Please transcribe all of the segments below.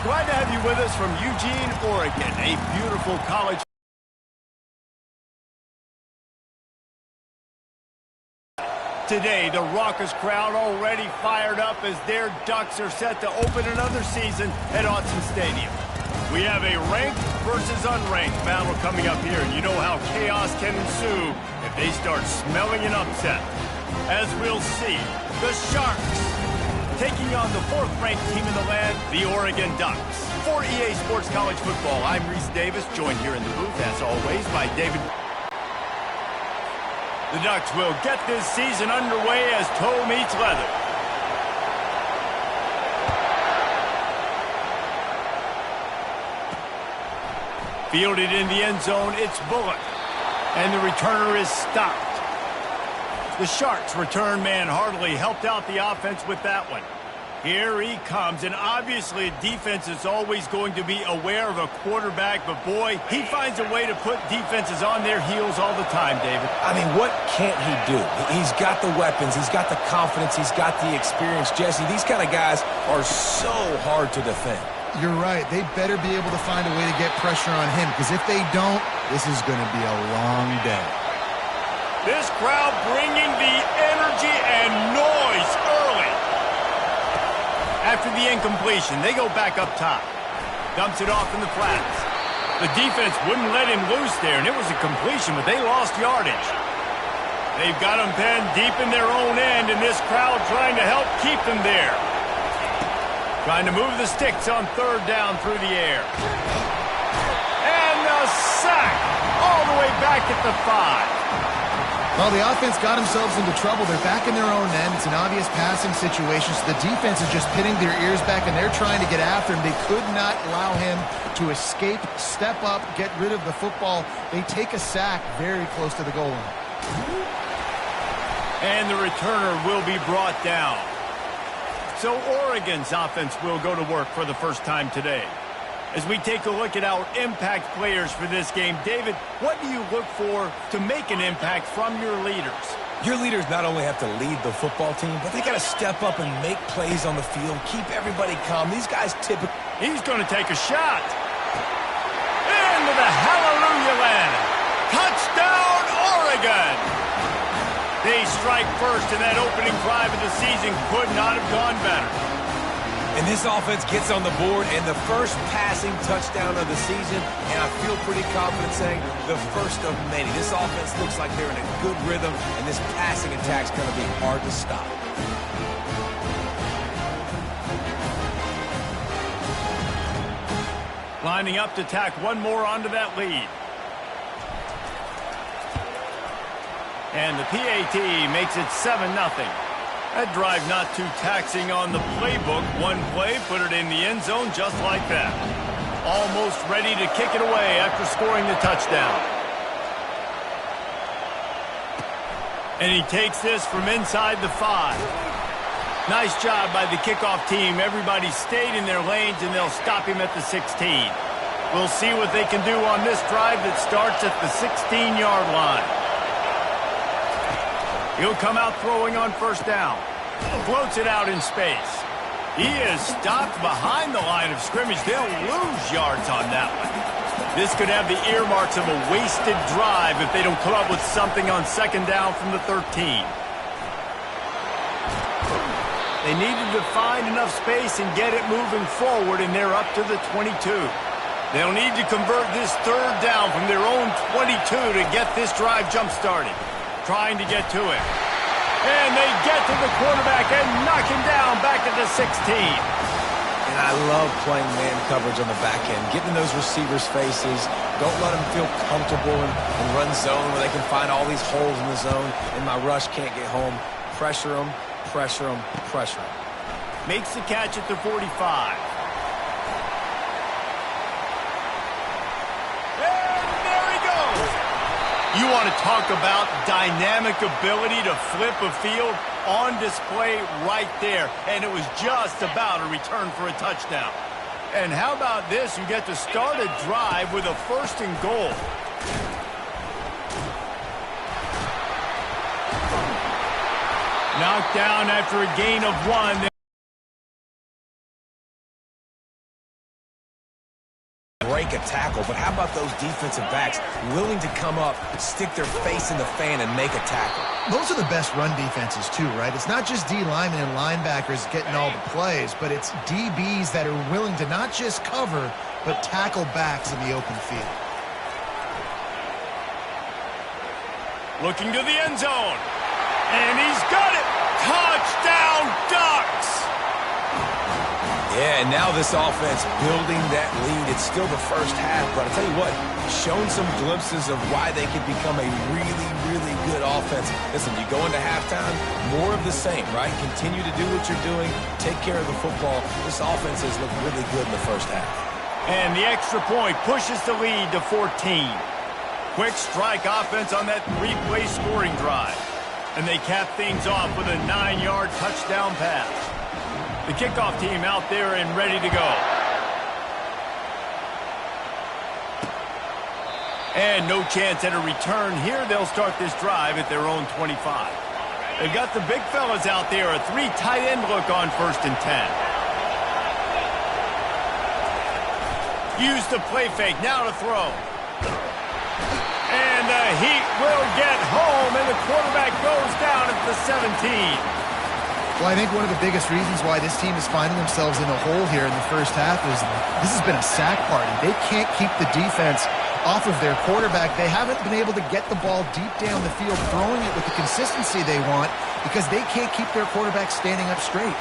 Glad to have you with us from Eugene, Oregon, a beautiful college. Today, the raucous crowd already fired up as their Ducks are set to open another season at Autzen Stadium. We have a ranked versus unranked battle coming up here, and you know how chaos can ensue if they start smelling an upset. As we'll see, the Sharks taking on the fourth-ranked team in the land, the Oregon Ducks. For EA Sports College Football, I'm Reese Davis, joined here in the booth, as always, by David. The Ducks will get this season underway as toe meets leather. Fielded in the end zone, it's Bullock. And the returner is stopped. The Sharks return man hardly helped out the offense with that one. Here he comes, and obviously defense is always going to be aware of a quarterback, but boy, he finds a way to put defenses on their heels all the time, David. I mean, what can't he do? He's got the weapons, he's got the confidence, he's got the experience. Jesse, these kind of guys are so hard to defend. You're right. They better be able to find a way to get pressure on him, because if they don't, this is going to be a long day. This crowd bringing the energy and noise early. After the incompletion, they go back up top. Dumps it off in the flats. The defense wouldn't let him loose there, and it was a completion, but they lost yardage. They've got him penned deep in their own end, and this crowd trying to help keep them there. Trying to move the sticks on third down through the air. And the sack all the way back at the 5. Well, the offense got themselves into trouble. They're back in their own end. It's an obvious passing situation, so the defense is just pinning their ears back, and they're trying to get after him. They could not allow him to escape, step up, get rid of the football. They take a sack very close to the goal line. And the returner will be brought down. So Oregon's offense will go to work for the first time today. As we take a look at our impact players for this game, David, what do you look for to make an impact from your leaders? Your leaders not only have to lead the football team, but they got to step up and make plays on the field, keep everybody calm. These guys typically... He's going to take a shot. Into the hallelujah land. Touchdown, Oregon! They strike first, and that opening drive of the season could not have gone better. And this offense gets on the board, and the first passing touchdown of the season, and I feel pretty confident saying the first of many. This offense looks like they're in a good rhythm, and this passing attack's going to be hard to stop. Lining up to tack one more onto that lead. And the PAT makes it 7-0. That drive not too taxing on the playbook. One play, put it in the end zone just like that. Almost ready to kick it away after scoring the touchdown. And he takes this from inside the 5. Nice job by the kickoff team. Everybody stayed in their lanes, and they'll stop him at the 16. We'll see what they can do on this drive that starts at the 16-yard line. He'll come out throwing on first down. Floats it out in space. He is stopped behind the line of scrimmage. They'll lose yards on that one. This could have the earmarks of a wasted drive if they don't come up with something on second down from the 13. They needed to find enough space and get it moving forward, and they're up to the 22. They'll need to convert this third down from their own 22 to get this drive jump-started. Trying to get to it. And they get to the quarterback and knock him down back at the 16. And I love playing man coverage on the back end, getting in those receivers' faces. Don't let them feel comfortable and run zone where they can find all these holes in the zone, and my rush can't get home. Pressure them, pressure them, pressure them. Makes the catch at the 45. You want to talk about dynamic ability to flip a field? On display right there. And it was just about a return for a touchdown. And how about this? You get to start a drive with a 1st and goal. Knocked down after a gain of 1. break a tackle, but how about those defensive backs willing to come up, stick their face in the fan, and make a tackle? Those are the best run defenses too, right? It's not just D linemen and linebackers getting all the plays, but it's DBs that are willing to not just cover, but tackle backs in the open field. Looking to the end zone. And he's got it! Touchdown, Ducks! Yeah, and now this offense building that lead. It's still the first half, but I'll tell you what, shown some glimpses of why they could become a really, really good offense. Listen, you go into halftime, more of the same, right? Continue to do what you're doing, take care of the football. This offense has looked really good in the first half. And the extra point pushes the lead to 14. Quick strike offense on that three-play scoring drive. And they cap things off with a 9-yard touchdown pass. The kickoff team out there and ready to go. And no chance at a return here. They'll start this drive at their own 25. They've got the big fellas out there. A 3 tight end look on 1st and 10. Use the play fake. Now to throw. And the Heat will get home, and the quarterback goes down at the 17. Well, I think one of the biggest reasons why this team is finding themselves in a hole here in the first half is this has been a sack party. They can't keep the defense off of their quarterback. They haven't been able to get the ball deep down the field, throwing it with the consistency they want because they can't keep their quarterback standing up straight.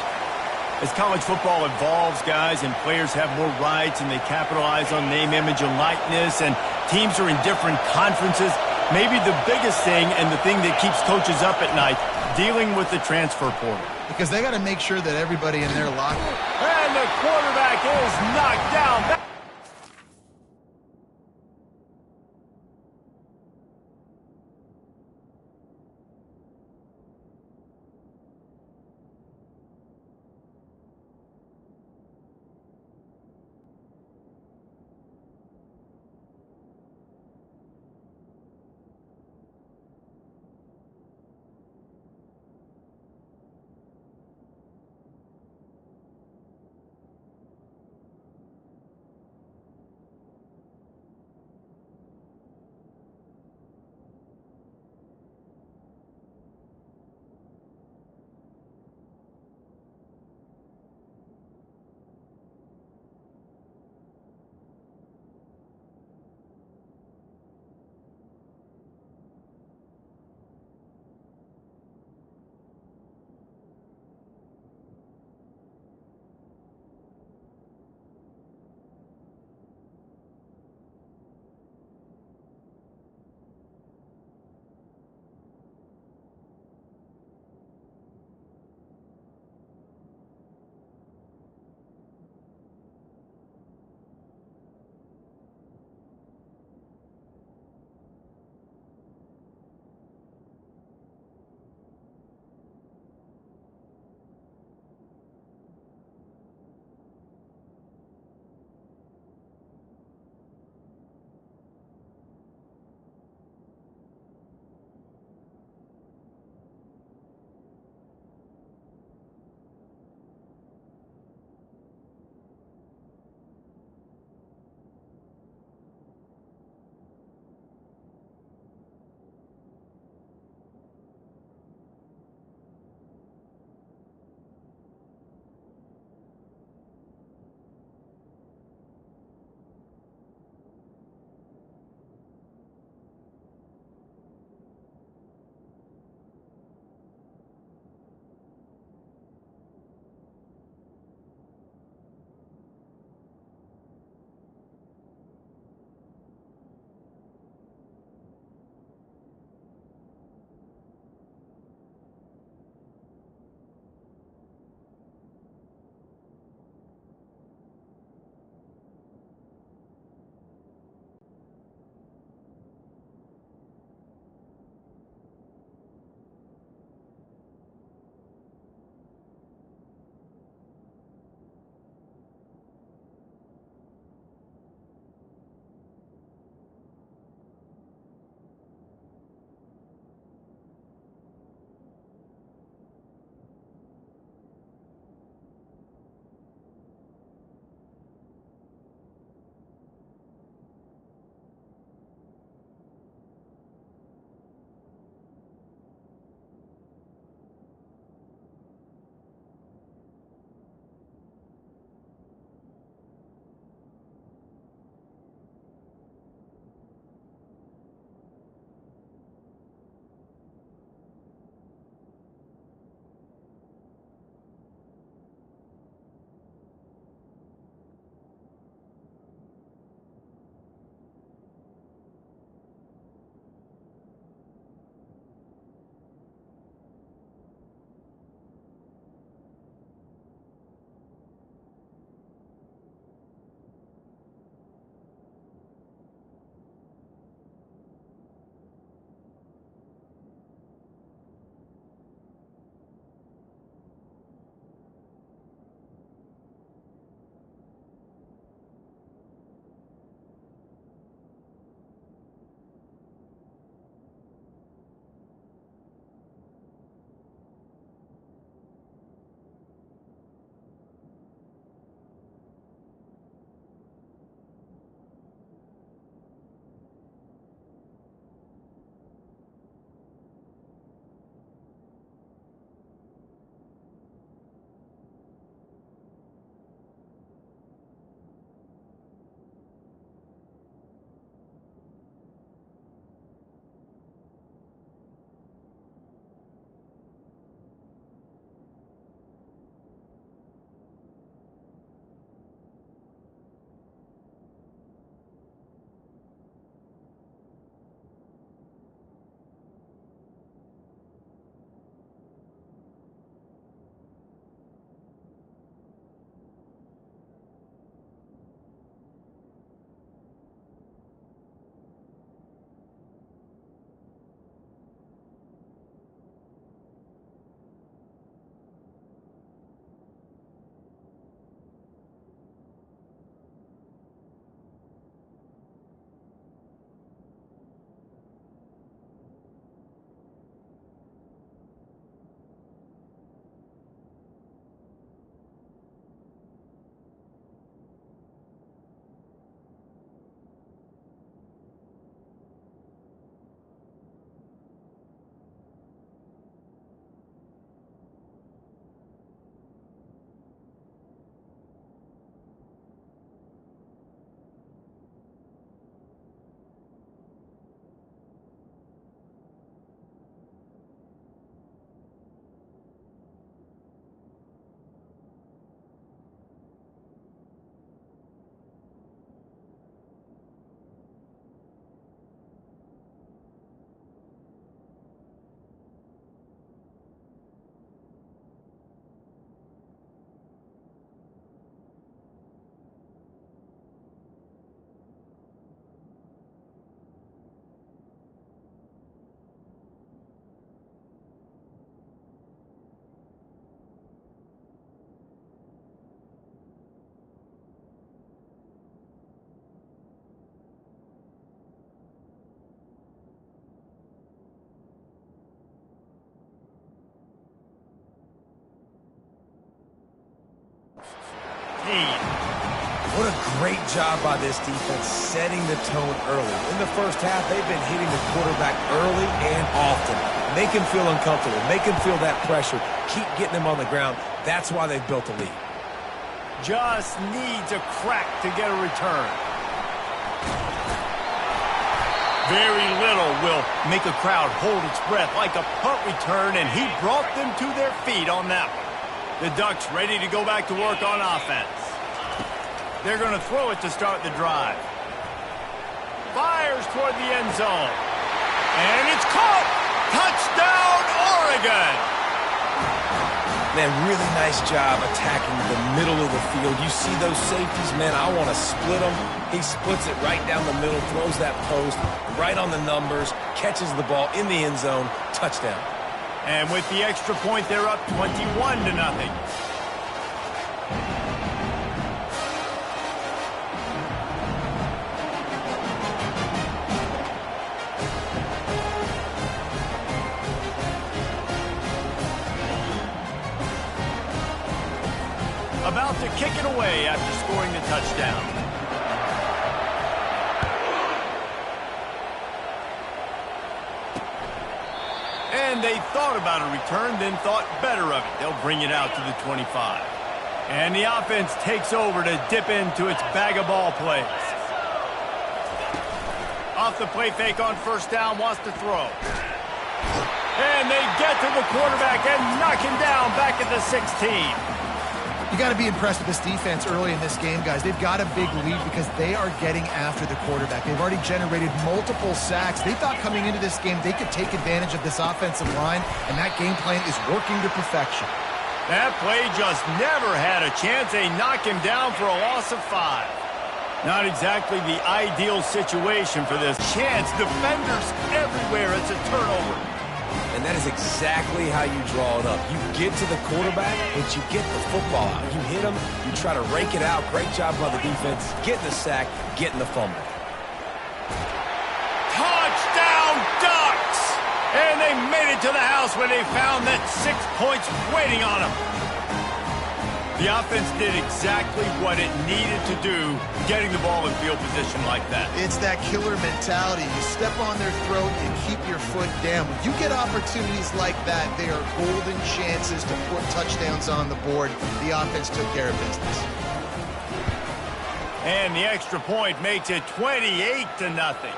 As college football evolves, guys, and players have more rights and they capitalize on name, image, and likeness, and teams are in different conferences, maybe the biggest thing and the thing that keeps coaches up at night, dealing with the transfer portal. Because they got to make sure that everybody in their locker. And the quarterback is knocked down. What a great job by this defense setting the tone early. In the first half, they've been hitting the quarterback early and often. Make him feel uncomfortable. Make him feel that pressure. Keep getting him on the ground. That's why they've built a lead. Just needs a crack to get a return. Very little will make a crowd hold its breath like a punt return, and he brought them to their feet on that one. The Ducks ready to go back to work on offense. They're going to throw it to start the drive. Fires toward the end zone. And it's caught! Touchdown, Oregon! Man, really nice job attacking the middle of the field. You see those safeties, man, I want to split them. He splits it right down the middle, throws that post, right on the numbers, catches the ball in the end zone, touchdown. And with the extra point, they're up 21-0. About to kick it away after scoring the touchdown. And they thought about a return, then thought better of it. They'll bring it out to the 25. And the offense takes over to dip into its bag of ball plays. Off the play fake on first down, wants to throw. And they get to the quarterback and knock him down back at the 16. You got to be impressed with this defense early in this game, guys. They've got a big lead because they are getting after the quarterback. They've already generated multiple sacks. They thought coming into this game they could take advantage of this offensive line, and that game plan is working to perfection. That play just never had a chance. They knock him down for a loss of 5. Not exactly the ideal situation for this chance. Defenders everywhere. It's a turnover. And that is exactly how you draw it up. You get to the quarterback, but you get the football out. You hit him, you try to rake it out. Great job by the defense. Getting the sack, getting the fumble. Touchdown, Ducks! And they made it to the house where they found that 6 points waiting on them. The offense did exactly what it needed to do, getting the ball in field position like that. It's that killer mentality. You step on their throat, you keep your foot down. When you get opportunities like that, they are golden chances to put touchdowns on the board. The offense took care of business. And the extra point makes it 28-0.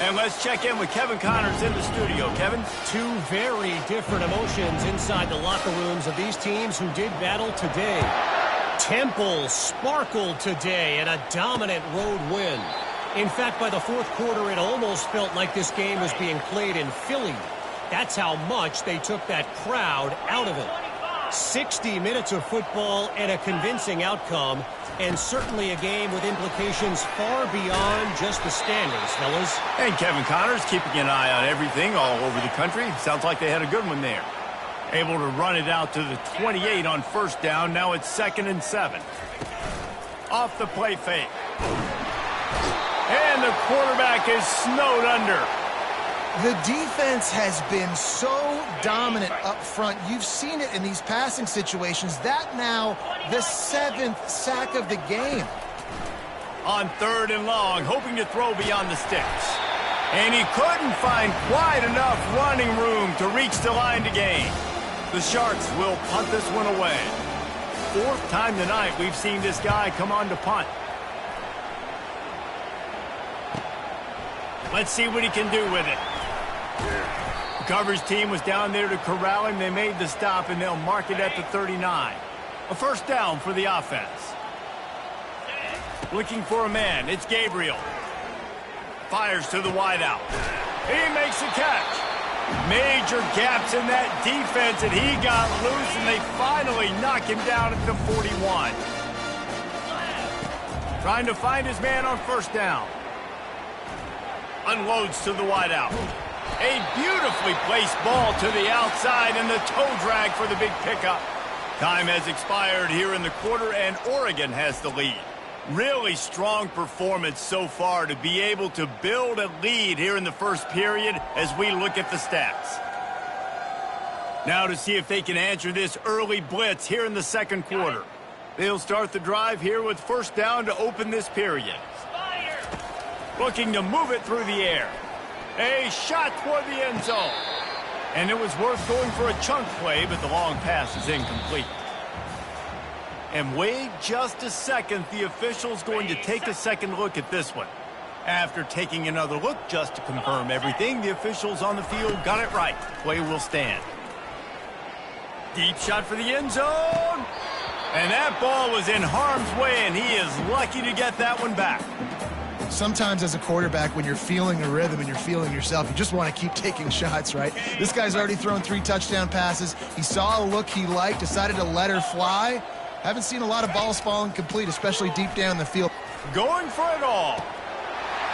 And let's check in with Kevin Connors in the studio. Kevin? Two very different emotions inside the locker rooms of these teams who did battle today. Temple sparkled today in a dominant road win. In fact, by the fourth quarter, it almost felt like this game was being played in Philly. That's how much they took that crowd out of it. 60 minutes of football and a convincing outcome, and certainly a game with implications far beyond just the standings, fellas. And Kevin Connors keeping an eye on everything all over the country. Sounds like they had a good one there. Able to run it out to the 28 on first down. Now it's 2nd and 7. Off the play fake. And the quarterback is snowed under. The defense has been so dominant up front. You've seen it in these passing situations. That now the 7th sack of the game. On 3rd and long, hoping to throw beyond the sticks. And he couldn't find quite enough running room to reach the line to gain. The Sharks will punt this one away. 4th time tonight we've seen this guy come on to punt. Let's see what he can do with it. The coverage team was down there to corral him. They made the stop, and they'll mark it at the 39. A first down for the offense. Looking for a man. It's Gabriel. Fires to the wideout. He makes a catch. Major gaps in that defense, and he got loose, and they finally knock him down at the 41. Trying to find his man on first down. Unloads to the wideout. A beautifully placed ball to the outside, and the toe drag for the big pickup. Time has expired here in the quarter, and Oregon has the lead. Really strong performance so far to be able to build a lead here in the first period as we look at the stats. Now to see if they can answer this early blitz here in the second quarter. They'll start the drive here with first down to open this period. Looking to move it through the air. A shot toward the end zone. And it was worth going for a chunk play, but the long pass is incomplete. And wait just a second, the official's going to take a second look at this one. After taking another look just to confirm everything, the officials on the field got it right. Play will stand. Deep shot for the end zone. And that ball was in harm's way, and he is lucky to get that one back. Sometimes as a quarterback, when you're feeling a rhythm and you're feeling yourself, you just want to keep taking shots, right? This guy's already thrown 3 touchdown passes. He saw a look he liked, decided to let her fly. Haven't seen a lot of balls falling complete, especially deep down the field. Going for it all.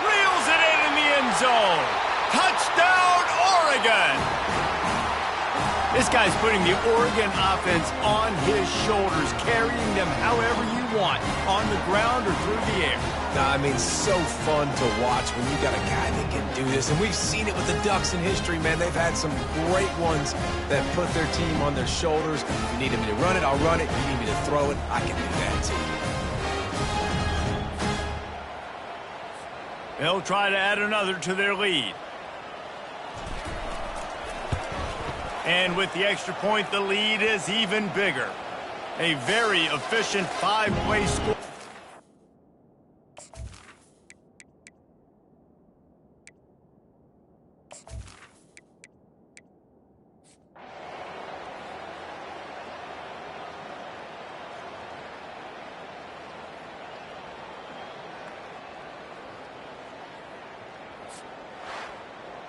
Reels it in the end zone. Touchdown, Oregon! This guy's putting the Oregon offense on his shoulders, carrying them however you want, on the ground or through the air. Nah, I mean, so fun to watch when you got a guy that can do this. And we've seen it with the Ducks in history, man. They've had some great ones that put their team on their shoulders. If you need me to run it, I'll run it. If you need me to throw it, I can do that too. They'll try to add another to their lead. And with the extra point, the lead is even bigger. A very efficient 5-play score.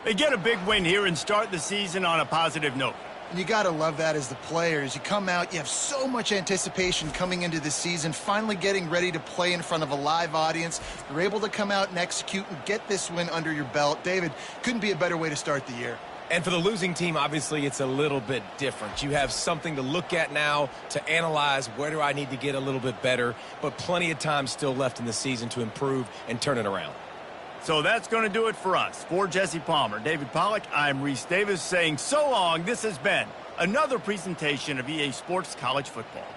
They get a big win here and start the season on a positive note. You got to love that as the players. You come out, you have so much anticipation coming into the season, finally getting ready to play in front of a live audience. You're able to come out and execute and get this win under your belt. David, couldn't be a better way to start the year. And for the losing team, obviously, it's a little bit different. You have something to look at now to analyze where do I need to get a little bit better, but plenty of time still left in the season to improve and turn it around. So that's going to do it for us. For Jesse Palmer, David Pollack, I'm Reese Davis saying so long. This has been another presentation of EA Sports College Football.